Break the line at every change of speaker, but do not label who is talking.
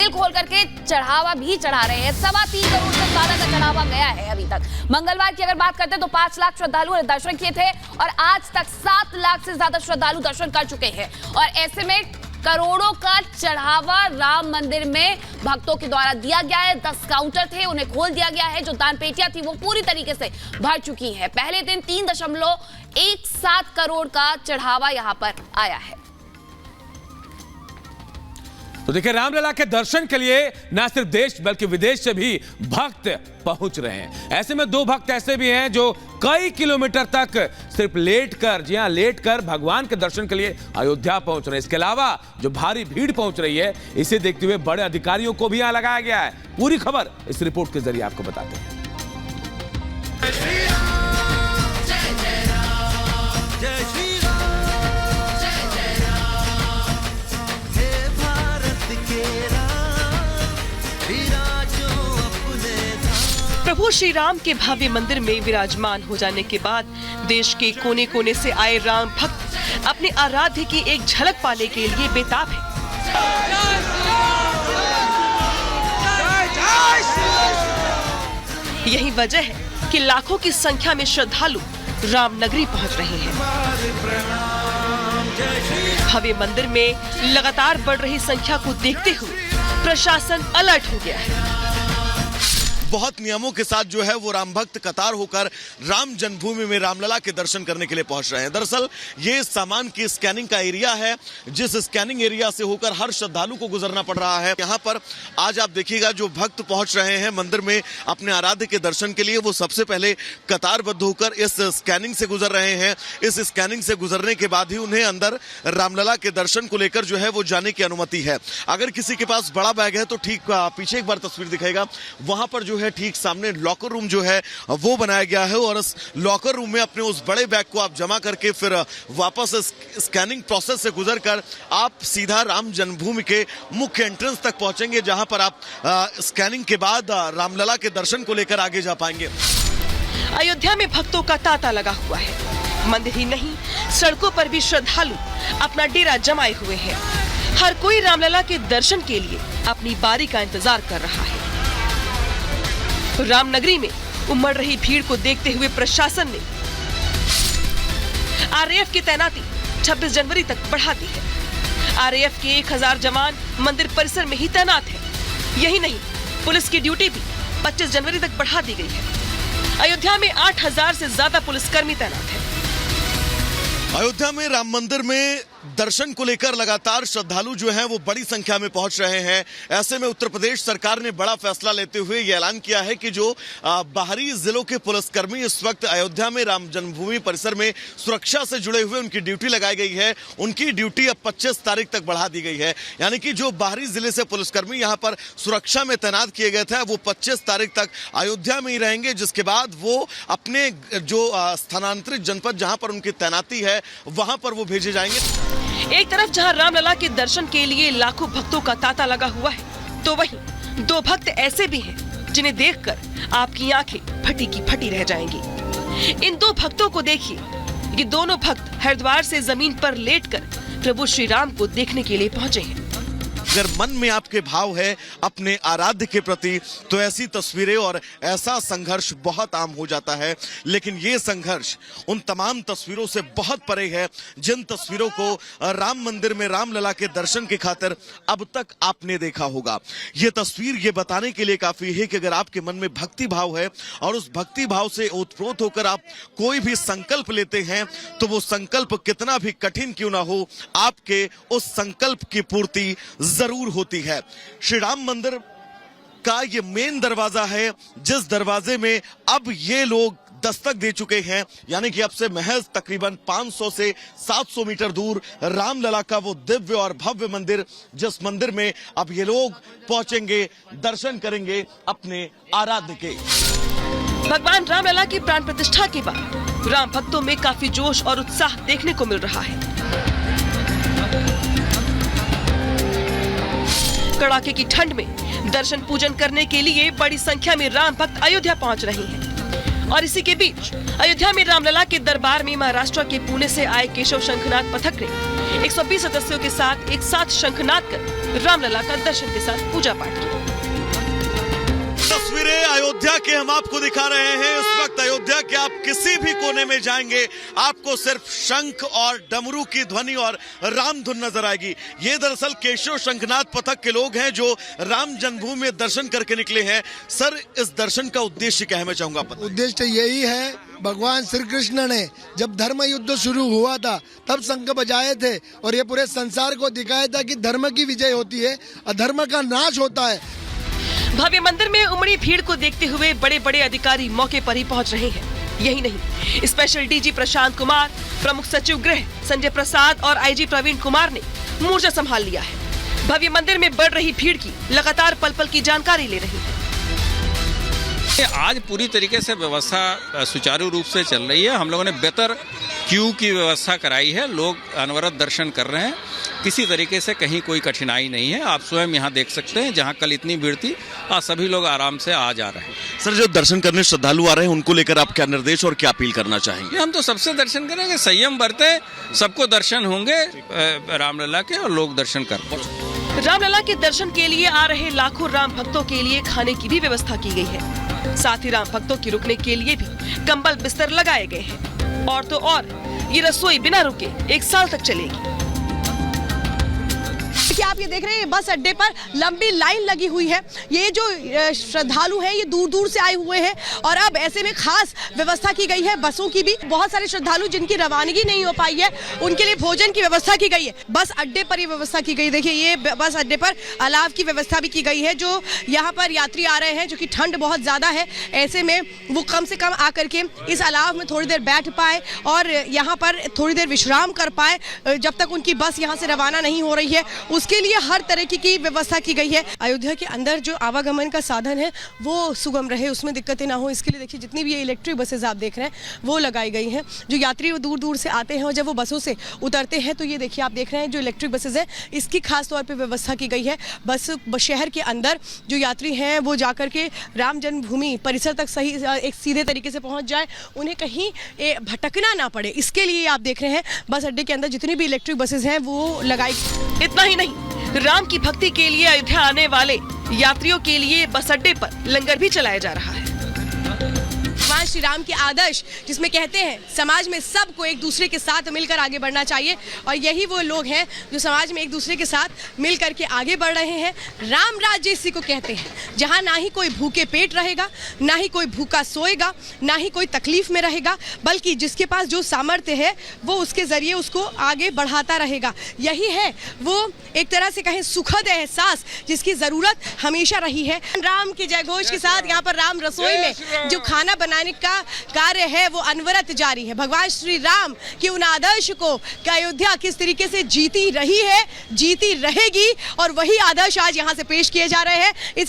दिल खोल करके चढ़ावा भी चढ़ा रहे हैं। 3.25 करोड़ से ज्यादा का चढ़ावा गया है अभी तक। मंगलवार की अगर बात करते हैं तो 5 लाख श्रद्धालुओं ने दर्शन किए थे और आज तक 7 लाख से ज्यादा श्रद्धालु दर्शन कर चुके हैं और ऐसे में करोड़ों का चढ़ावा राम मंदिर में भक्तों के द्वारा दिया गया है। 10 काउंटर थे, उन्हें खोल दिया गया है। जो दान पेटियां थी वो पूरी तरीके से भर चुकी है। पहले दिन 3.17 करोड़ का चढ़ावा यहां पर आया है।
तो देखिए, रामलला के दर्शन के लिए न सिर्फ देश बल्कि विदेश से भी भक्त पहुंच रहे हैं। ऐसे में 2 भक्त ऐसे भी हैं जो कई किलोमीटर तक सिर्फ लेटकर, जी हां, लेटकर भगवान के दर्शन के लिए अयोध्या पहुंच रहे हैं। इसके अलावा जो भारी भीड़ पहुंच रही है, इसे देखते हुए बड़े अधिकारियों को भी यहां लगाया गया है। पूरी खबर इस रिपोर्ट के जरिए आपको बताते हैं।
प्रभु श्री राम के भव्य मंदिर में विराजमान हो जाने के बाद देश के कोने कोने से आए राम भक्त अपने आराध्य की एक झलक पाने के लिए बेताब हैं। यही वजह है कि लाखों की संख्या में श्रद्धालु रामनगरी पहुंच रहे हैं। भव्य मंदिर में लगातार बढ़ रही संख्या को देखते हुए प्रशासन अलर्ट हो गया है।
बहुत नियमों के साथ जो है वो राम भक्त कतार होकर राम जन्मभूमि में रामलला के दर्शन करने के लिए पहुंच रहे हैं। दरअसल ये सामान की स्कैनिंग का एरिया है, जिस स्कैनिंग एरिया से होकर हर श्रद्धालु को गुजरना पड़ रहा है। यहाँ पर आज आप देखिएगा, जो भक्त पहुंच रहे हैं मंदिर में अपने आराध्य के दर्शन के लिए, वो सबसे पहले कतारबद्ध होकर इस स्कैनिंग से गुजर रहे हैं। इस स्कैनिंग से गुजरने के बाद ही उन्हें अंदर रामलला के दर्शन को लेकर जो है वो जाने की अनुमति है। अगर किसी के पास बड़ा बैग है तो ठीक पीछे एक बार तस्वीर दिखाएगा, वहां पर जो है ठीक सामने लॉकर रूम जो है वो बनाया गया है और इस लॉकर रूम में अपने उस बड़े बैग को आप जमा करके फिर वापस स्कैनिंग प्रोसेस से गुजरकर आप सीधा राम जन्मभूमि के मुख्य एंट्रेंस तक पहुंचेंगे, जहां पर आप स्कैनिंग के बाद रामलला के दर्शन को लेकर आगे जा पाएंगे।
अयोध्या में भक्तों का तांता लगा हुआ है। मंदिर ही नहीं, सड़कों पर भी श्रद्धालु अपना डेरा जमाए हुए हैं। हर कोई रामलला के दर्शन के लिए अपनी बारी का इंतजार कर रहा है। रामनगरी में उमड़ रही भीड़ को देखते हुए प्रशासन ने आरएएफ की तैनाती 26 जनवरी तक बढ़ा दी है। आरएएफ के 1000 जवान मंदिर परिसर में ही तैनात हैं। यही नहीं, पुलिस की ड्यूटी भी 25 जनवरी तक बढ़ा दी गई है। अयोध्या में 8000 से ज्यादा पुलिसकर्मी तैनात हैं।
अयोध्या में राम मंदिर में दर्शन को लेकर लगातार श्रद्धालु जो हैं वो बड़ी संख्या में पहुंच रहे हैं। ऐसे में उत्तर प्रदेश सरकार ने बड़ा फैसला लेते हुए ये ऐलान किया है कि जो बाहरी जिलों के पुलिसकर्मी इस वक्त अयोध्या में राम जन्मभूमि परिसर में सुरक्षा से जुड़े हुए उनकी ड्यूटी लगाई गई है, उनकी ड्यूटी अब 25 तारीख तक बढ़ा दी गई है। यानी कि जो बाहरी जिले से पुलिसकर्मी यहाँ पर सुरक्षा में तैनात किए गए थे, वो 25 तारीख तक अयोध्या में ही रहेंगे, जिसके बाद वो अपने जो स्थानांतरित जनपद जहां पर उनकी तैनाती है वहां पर वो भेजे जाएंगे।
एक तरफ जहां रामलला के दर्शन के लिए लाखों भक्तों का तांता लगा हुआ है, तो वहीं 2 भक्त ऐसे भी हैं जिन्हें देखकर आपकी आंखें फटी की फटी रह जाएंगी। इन 2 भक्तों को देखिए। ये दोनों भक्त हरिद्वार से जमीन पर लेटकर प्रभु श्री राम को देखने के लिए पहुंचे हैं।
अगर मन में आपके भाव है अपने आराध्य के प्रति, तो ऐसी तस्वीरें और ऐसा संघर्ष बहुत आम हो जाता है। लेकिन ये संघर्ष उन तमाम तस्वीरों से बहुत परे है जिन तस्वीरों को राम मंदिर में रामलला के दर्शन की खातिर अब तक आपने देखा होगा। ये तस्वीर ये बताने के लिए काफी है कि अगर आपके मन में भक्ति भाव है और उस भक्ति भाव से ओतप्रोत होकर आप कोई भी संकल्प लेते हैं, तो वो संकल्प कितना भी कठिन क्यों ना हो, आपके उस संकल्प की पूर्ति जरूर होती है। श्री राम मंदिर का ये मेन दरवाजा है, जिस दरवाजे में अब ये लोग दस्तक दे चुके हैं। यानी कि अब से महज तकरीबन 500 से 700 मीटर दूर रामलला का वो दिव्य और भव्य मंदिर, जिस मंदिर में अब ये लोग पहुंचेंगे, दर्शन करेंगे अपने आराध्य के।
भगवान रामलला की प्राण प्रतिष्ठा के बाद राम भक्तों में काफी जोश और उत्साह देखने को मिल रहा है। कड़ाके की ठंड में दर्शन पूजन करने के लिए बड़ी संख्या में राम भक्त अयोध्या पहुंच रहे हैं। और इसी के बीच अयोध्या में रामलला के दरबार में महाराष्ट्र के पुणे से आए केशव शंखनाथ पथक ने 120 सदस्यों के साथ एक साथ शंखनाद कर रामलला का दर्शन के साथ पूजा पाठ किया।
तस्वीरें अयोध्या के हम आपको दिखा रहे हैं। इस वक्त अयोध्या के आप किसी भी कोने में जाएंगे, आपको सिर्फ शंख और डमरू की ध्वनि और राम धुन नजर आएगी। ये दरअसल केशव शंखनाद पथक के लोग हैं जो राम जन्मभूमि में दर्शन करके निकले हैं। सर, इस दर्शन का उद्देश्य क्या है, मैं चाहूंगा पता।
उद्देश्य यही है, भगवान श्री कृष्ण ने जब धर्म युद्ध शुरू हुआ था तब शंख बजाए थे और ये पूरे संसार को दिखाया था कि धर्म की विजय होती है, अधर्म का नाश होता है।
भव्य मंदिर में उमड़ी भीड़ को देखते हुए बड़े बड़े अधिकारी मौके पर ही पहुंच रहे हैं। यही नहीं, स्पेशल डीजी प्रशांत कुमार, प्रमुख सचिव गृह संजय प्रसाद और आईजी प्रवीण कुमार ने मोर्चा संभाल लिया है। भव्य मंदिर में बढ़ रही भीड़ की लगातार पल पल की जानकारी ले रही है।
आज पूरी तरीके से व्यवस्था सुचारू रूप से चल रही है। हम लोगों ने बेहतर क्यू की व्यवस्था कराई है। लोग अनवरत दर्शन कर रहे हैं, किसी तरीके से कहीं कोई कठिनाई नहीं है। आप स्वयं यहाँ देख सकते हैं, जहाँ कल इतनी भीड़ थी आज सभी लोग आराम से आ जा रहे हैं।
सर, जो दर्शन करने श्रद्धालु आ रहे हैं उनको लेकर आप क्या निर्देश और क्या अपील करना चाहेंगे?
हम तो सबसे दर्शन करेंगे, संयम बरते, सबको दर्शन होंगे रामलला के और लोग दर्शन कर पाएंगे।
रामलला के दर्शन के लिए आ रहे लाखों राम भक्तों के लिए खाने की भी व्यवस्था की गई है। साथ ही राम भक्तों की रुकने के लिए भी कंबल बिस्तर लगाए गए हैं। और तो और ये रसोई बिना रुके 1 साल तक चलेगी।
देखिए, आप ये देख रहे हैं बस अड्डे पर लंबी लाइन लगी हुई है। ये जो श्रद्धालु हैं ये दूर दूर से आए हुए हैं और अब ऐसे में खास व्यवस्था की गई है बसों की भी। बहुत सारे श्रद्धालु जिनकी रवानगी नहीं हो पाई है उनके लिए भोजन की व्यवस्था की गई है। बस अड्डे पर ये व्यवस्था की गई। देखिए, ये बस अड्डे पर अलाव की व्यवस्था भी की गई है। जो यहाँ पर यात्री आ रहे हैं, जो कि ठंड बहुत ज्यादा है, ऐसे में वो कम से कम आकर के इस अलाव में थोड़ी देर बैठ पाए और यहाँ पर थोड़ी देर विश्राम कर पाए जब तक उनकी बस यहाँ से रवाना नहीं हो रही है। उसके लिए हर तरह की व्यवस्था की गई है। अयोध्या के अंदर जो आवागमन का साधन है वो सुगम रहे, उसमें दिक्कतें ना हो, इसके लिए देखिए जितनी भी ये इलेक्ट्रिक बसेज आप देख रहे हैं वो लगाई गई हैं। जो यात्री वो दूर दूर से आते हैं और जब वो बसों से उतरते हैं तो ये देखिए आप देख रहे हैं जो इलेक्ट्रिक बसेज है इसकी खास तौर पर व्यवस्था की गई है। बस शहर के अंदर जो यात्री हैं वो जाकर के राम जन्मभूमि परिसर तक सही एक सीधे तरीके से पहुंच जाए, उन्हें कहीं भटकना ना पड़े, इसके लिए आप देख रहे हैं बस अड्डे के अंदर जितनी भी इलेक्ट्रिक बसेज हैं वो लगाई।
इतना ही नहीं, राम की भक्ति के लिए अयोध्या आने वाले यात्रियों के लिए बस अड्डे पर लंगर भी चलाया जा रहा है।
भगवान श्री राम के आदर्श जिसमें कहते हैं समाज में सबको एक दूसरे के साथ मिलकर आगे बढ़ना चाहिए और यही वो लोग हैं जो समाज में एक दूसरे के साथ मिल करके आगे बढ़ रहे हैं। राम राज्य इसी को कहते हैं, जहां ना ही कोई भूखे पेट रहेगा, ना ही कोई भूखा सोएगा, ना ही कोई तकलीफ में रहेगा, बल्कि जिसके पास जो सामर्थ्य है वो उसके जरिए उसको आगे बढ़ाता रहेगा। यही है वो एक तरह से कहें सुखद एहसास जिसकी जरूरत हमेशा रही है। राम के जयघोष के साथ यहाँ पर राम रसोई में जो खाना बनाने का कार्य है वो अनवरत जारी है। भगवान श्री राम के उन आदर्श को अयोध्या किस तरीके से जीती रही है, जीती रहेगी और वही आदर्श आज यहाँ से पेश किए जा रहे हैं। इस